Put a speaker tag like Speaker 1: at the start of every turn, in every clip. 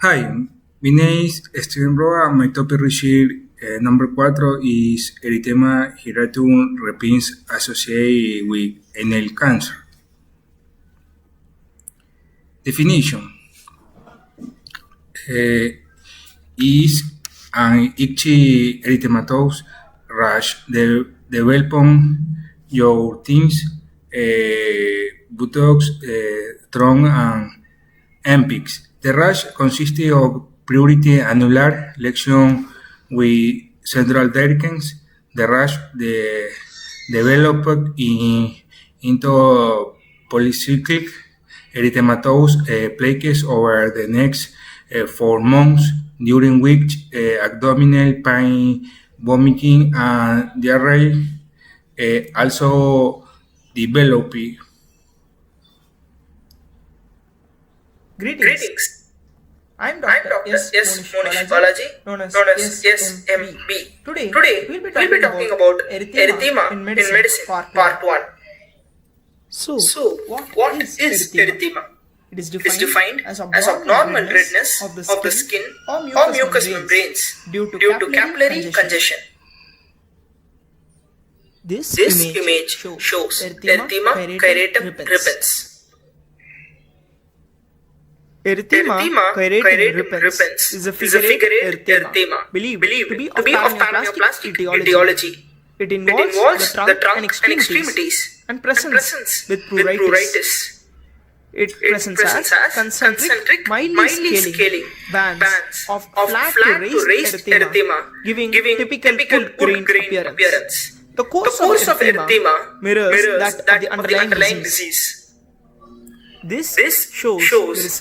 Speaker 1: Hi, my name is Steven Roa. My topic research number 4 is Erythema Gyratum Repens associated with nail cancer. Definition is an itchy erythematous rash developing your tins, buttocks, trunk, and apex. The rash consists of priority annular lesion with central derecens. The rash developed into polycyclic erythematous plaques over the next 4 months, during which abdominal pain, vomiting, and diarrhea also develop.
Speaker 2: Greetings. I'm Dr. S. Monish Balaji, known as SMB. Today we'll be talking about erythema in medicine, part 1. So what is erythema? It is defined as abnormal redness of the skin or mucous membranes due to capillary congestion. This image shows Erythema Gyratum repens. Erythema Gyratum repens is a figurate erythema believed to be of paraneoplastic etiology. It involves the trunk and extremities and presents with pruritus. It presents as concentric, mildly scaling bands of flat to raised erythema, giving typical good grain appearance. The course of erythema mirrors that of the underlying disease. This shows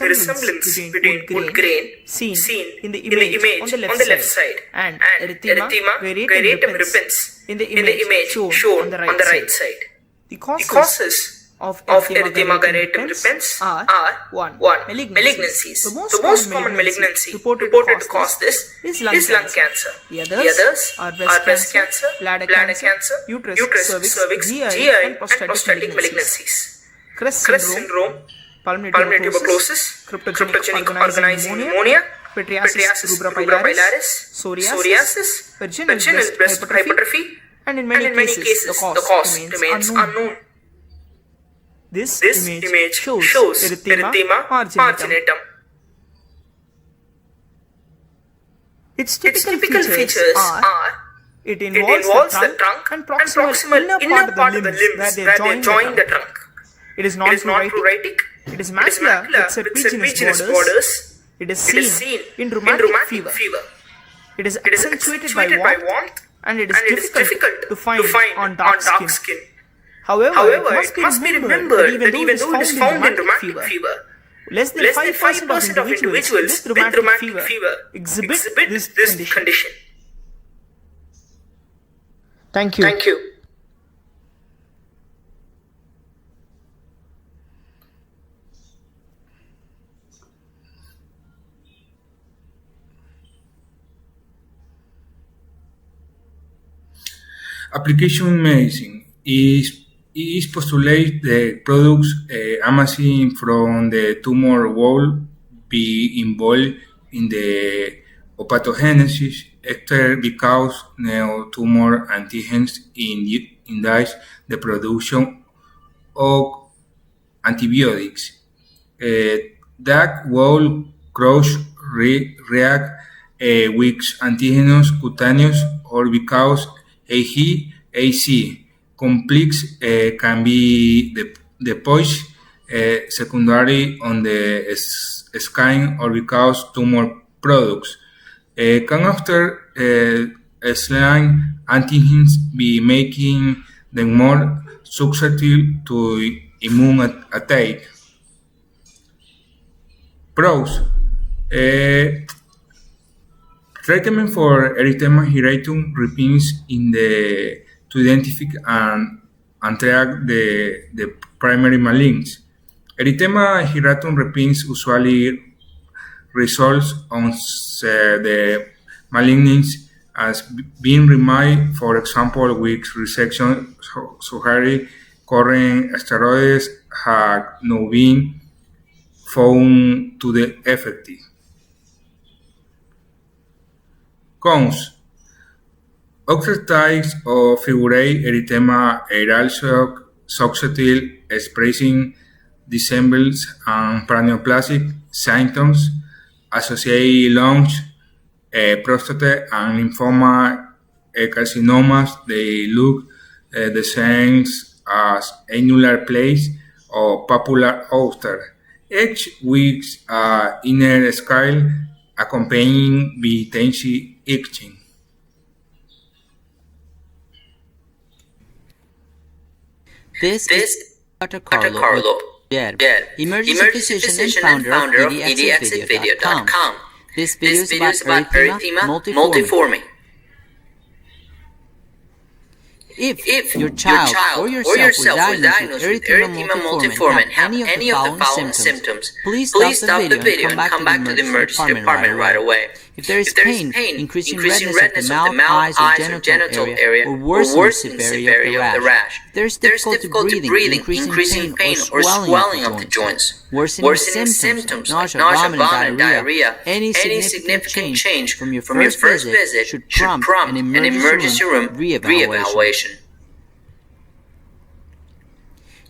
Speaker 2: the resemblance between wood grain seen in the image on the left side and Erythema Gyratum repens in the image shown on the right side. The causes of Erythema Gyratum repens are 1. Malignancies. The most common malignancy reported to cause this is lung cancer. The others are breast cancer, bladder cancer, uterus, cervix, GI, and prostatic malignancies. Crest syndrome, pulmonary tuberculosis, cryptogenic organized pneumonia, pityriasis rubra pilaris, psoriasis, vaginal breast hypertrophy, and in many cases the cause remains unknown. This image shows Erythema marginatum. Its typical features are it involves the trunk and proximal inner part of the limbs where they join the trunk. It is non-pruritic. It is macular with serpiginous borders. It is seen in rheumatic fever. It is accentuated by warmth and it is difficult to find on dark skin. However, it must be remembered that even though it is found in rheumatic fever, less than 5% of individuals with rheumatic fever exhibit this condition. Thank you.
Speaker 1: Application medicine is postulate the products emerging from the tumor wall be involved in the pathogenesis except because tumor antigens induce the production of antibiotics. That wall cross react with antigens cutaneous or because AC complex can be deposited secondary on the skin or because tumor products. Can after slime antigens be making them more susceptible to immune attack? Pros. Treatment for Erythema Gyratum repens to identify and track the primary malignancy. Erythema Gyratum repens usually results on the malignancy as being removed, for example, with resection surgery. Current steroids have not been found to be effective. Cons: other types of figurate erythema are also susceptible, expressing dissembles and paraneoplastic symptoms associated lungs, prostate, and lymphoma carcinomas. They look the same as annular plaques or papular ulcer, each with inner scale accompanying intense itching.
Speaker 3: This is
Speaker 4: This
Speaker 3: Dr.
Speaker 4: Dr.
Speaker 3: Carlo
Speaker 4: Carlo
Speaker 3: Oyer,
Speaker 4: Yer,
Speaker 3: emergency
Speaker 4: emergency
Speaker 3: physician and
Speaker 4: physician and
Speaker 3: founder of
Speaker 4: founder of
Speaker 3: edxitvideo.com.
Speaker 4: edxitvideo.com.
Speaker 3: This video
Speaker 4: This
Speaker 3: is
Speaker 4: video
Speaker 3: about
Speaker 4: is about
Speaker 3: erythema
Speaker 4: erythema
Speaker 3: multiforme.
Speaker 4: multiforme.
Speaker 3: If your
Speaker 4: Your
Speaker 3: child or
Speaker 4: child
Speaker 3: yourself was
Speaker 4: was
Speaker 3: diagnosed with
Speaker 4: erythema multiforme
Speaker 3: and have any of the following symptoms, please stop the video and come back to the emergency department right away. If there is pain, increasing redness of the mouth, eyes, or genital area, or worsening severity of the rash, if there is difficulty breathing, increasing pain, or swelling of the joints, worsening symptoms like nausea, vomiting, diarrhea, any significant change from your first visit should prompt an emergency room reevaluation.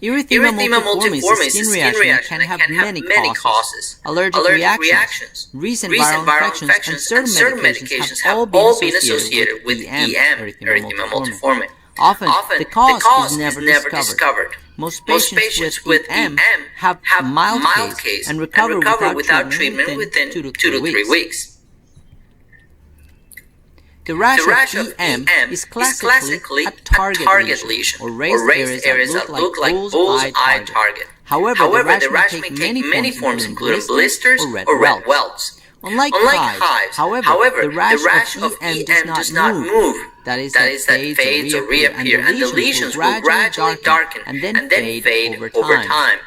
Speaker 3: Erythema multiforme is a skin reaction that can have many causes. Allergic reactions, recent viral infections, and certain medications have all been associated with EM, erythema multiforme. Often, the cause is never
Speaker 4: discovered.
Speaker 3: Most patients with EM have mild case and recover without treatment within 2 to 3 weeks. The rash of EM is classically a target lesion, or raised areas that look like bull's-eye target. However, the rash may take many forms, including blisters or red welts. Unlike hives, however, the rash of EM does not move. That is, that fades or reappear, and the lesions will gradually darken and then fade over time.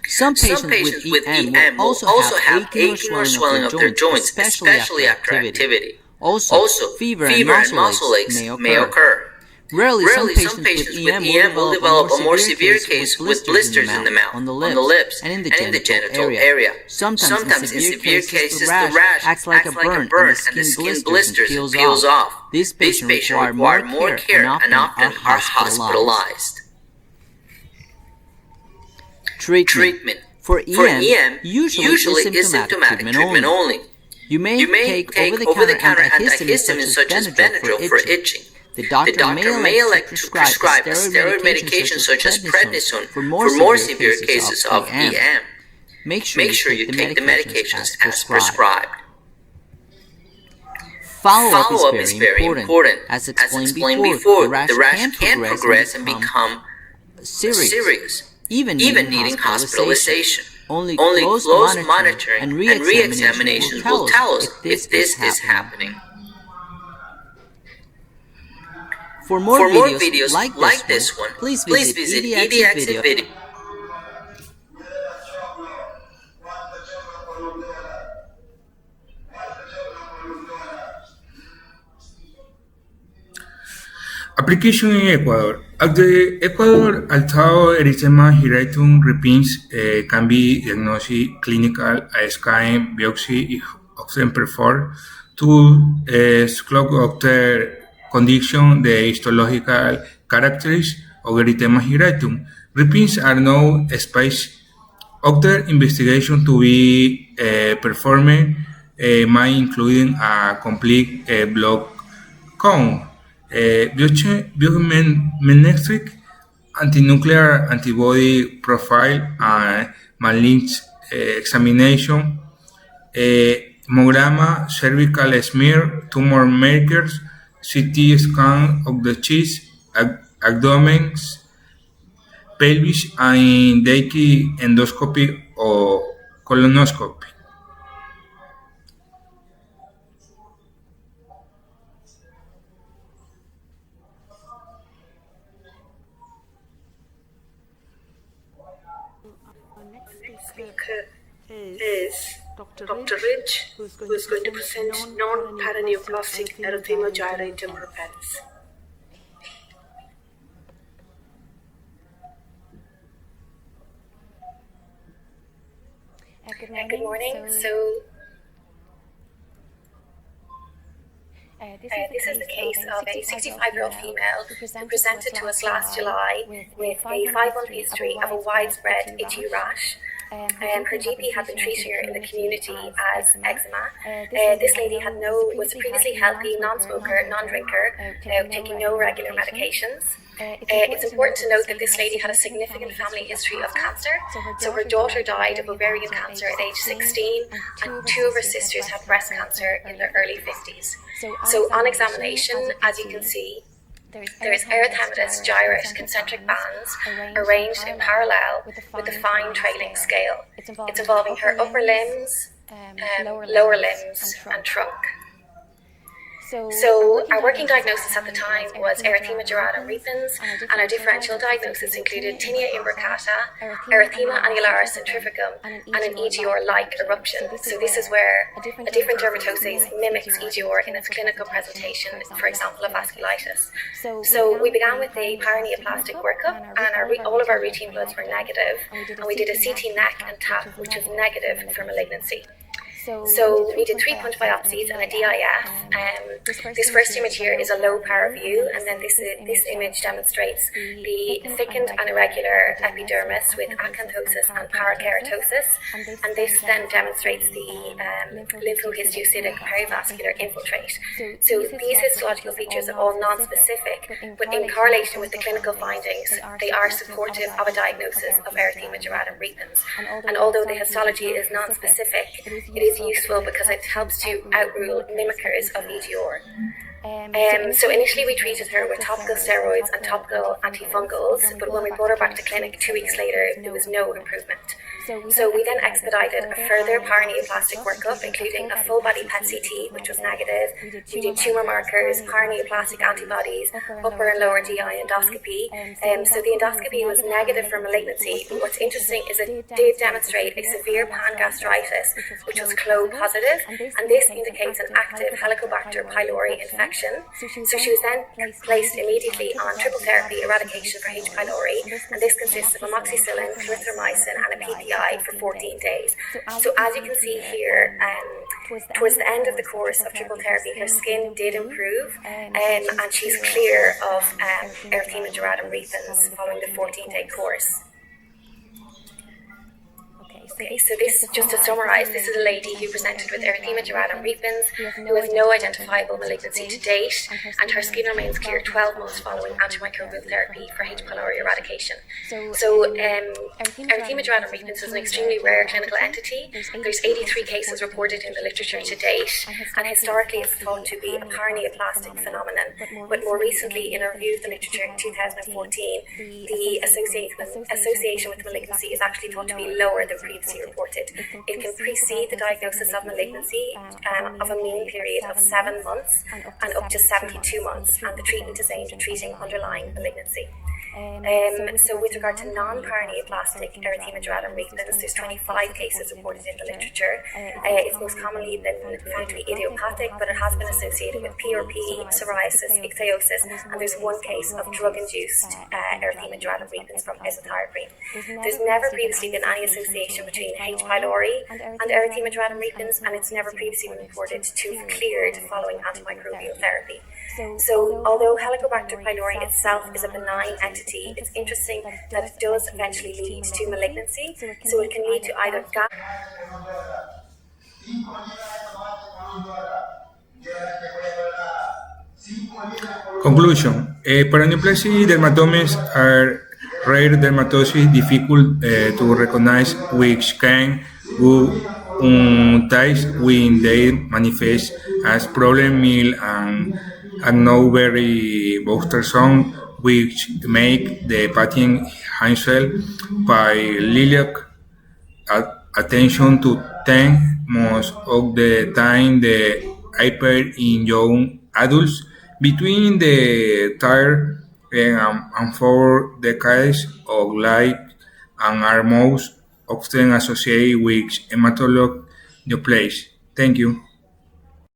Speaker 3: Some patients with EM will also have aching or swelling of their joints, especially after activity. Also, fever and muscle aches may occur. Rarely, some patients with EM will develop a more severe case with blisters in the mouth, on the lips, and in the genital area. Sometimes in severe cases, the rash acts like a burn, and the skin blisters and peels off. These patients require more care and often are hospitalized. Treatment. For EM, usually is symptomatic treatment only. You may take over-the-counter antihistamines such as Benadryl for itching. The doctor may elect to prescribe a steroid medication such as prednisone for more severe cases of EM. Make sure you take the medications as prescribed. Follow-up is very important. As explained before, the rash can progress and become serious, even needing hospitalization. Only close monitoring and re-examinations will tell us if this is happening. For more videos like this one, please visit edxitvideo.
Speaker 1: Application in Ecuador. At the Ecuador, although erythema gyratum repens can be diagnosed clinical, a scan biopsy is often performed to exclude the condition, the histological characteristics of erythema gyratum. Repens are now space. Other investigation to be performed might include a complete blood count, biochemistry, antinuclear antibody profile, and malignant examination, hemogramma, cervical smear, tumor markers, CT scan of the chest, abdomen, pelvis, and daily endoscopy or colonoscopy.
Speaker 2: Our next
Speaker 4: Speaker
Speaker 2: is
Speaker 4: is
Speaker 2: Dr.
Speaker 4: Dr.
Speaker 2: Rich,
Speaker 4: Rich,
Speaker 2: who is
Speaker 4: who is going to present non-paraneoplastic erythema gyratum repens.
Speaker 5: Good
Speaker 4: Good morning.
Speaker 5: morning.
Speaker 4: This is the case of a 65-year-old female who presented to us last July with a 5-month history of a widespread itchy rash. Her GP had been treating her in the community as eczema. This lady was previously healthy, non-smoker, non-drinker, taking no regular medications. It's important to note that this lady had a significant family history of cancer. So her daughter died of ovarian cancer at age 16, and 2 of her sisters had breast cancer in their early 50s. So on examination, as you can see, there is erythematous gyrate concentric bands arranged in parallel with a fine trailing scale. It's involving her upper limbs, lower limbs, and trunk. So our working diagnosis at the time was Erythema gyratum repens, and our differential diagnosis included tinea imbricata, Erythema annularis centrifugum, and an EGR-like eruption. So this is where a different dermatoses mimics EGR in its clinical presentation, for example, of vasculitis. So we began with a paraneoplastic workup, and all of our routine bloods were negative, and we did a CT neck and tap, which was negative for malignancy. So we did 3 punch biopsies and a DIF. This first image here is a low power view, and then this image demonstrates the thickened and irregular epidermis with acanthosis and parakeratosis, and this then demonstrates the lymphohistiocytic perivascular infiltrate. So these histological features are all non-specific, but in correlation with the clinical findings, they are supportive of a diagnosis of Erythema gyratum repens. And although the histology is non-specific, it is useful because it helps to outrule mimickers of EGR. So initially we treated her with topical steroids and topical antifungals, but when we brought her back to clinic 2 weeks later, there was no improvement. So we then expedited a further paraneoplastic workup, including a full-body PET CT, which was negative. We did tumour markers, paraneoplastic antibodies, upper and lower GI endoscopy. So the endoscopy was negative for malignancy, but what's interesting is it did demonstrate a severe pangastritis, which was CLO positive, and this indicates an active Helicobacter pylori infection. So she was then placed immediately on triple therapy eradication for H. pylori, and this consists of amoxicillin, clarithromycin, and a PPI for 14 days. So as you can see here, towards the end of the course of triple therapy, her skin did improve, and she's clear of Erythema gyratum repens following the 14-day course. Okay, so this, just to summarise, this is a lady who presented with Erythema gyratum repens, who has no identifiable malignancy to date, and her skin remains clear 12 months following antimicrobial therapy for H. pylori eradication. So Erythema gyratum repens is an extremely rare clinical entity. There's 83 cases reported in the literature to date, and historically it's thought to be a paraneoplastic phenomenon. But more recently, in a review of the literature in 2014, the association with malignancy is actually thought to be lower than previously reported. It can precede the diagnosis of malignancy of a mean period of 7 months and up to 72 months, and the treatment is aimed at treating underlying malignancy. So with regard to non-paraneoplastic Erythema gyratum repens, there's 25 cases reported in the literature. It's most commonly been found to be idiopathic, but it has been associated with PRP, psoriasis, ichthyosis, and there's 1 case of drug-induced Erythema gyratum repens from isothiopurine. There's never previously been any association between H. pylori and Erythema gyratum repens, and it's never previously been reported to have cleared following antimicrobial therapy. So although Helicobacter pylori itself is a benign entity, it's interesting that it does eventually lead to malignancy, so it can lead to either
Speaker 1: Conclusion. Paraneoplastic dermatomes are rare dermatoses difficult to recognize, which can go unnoticed when they manifest as problem mild and not very bothersome, which make the patient handle by lilac attention to them most of the time the appear in young adults between the 3rd and 4th decades of life and are most often associated with hematologic neoplasia. Thank you.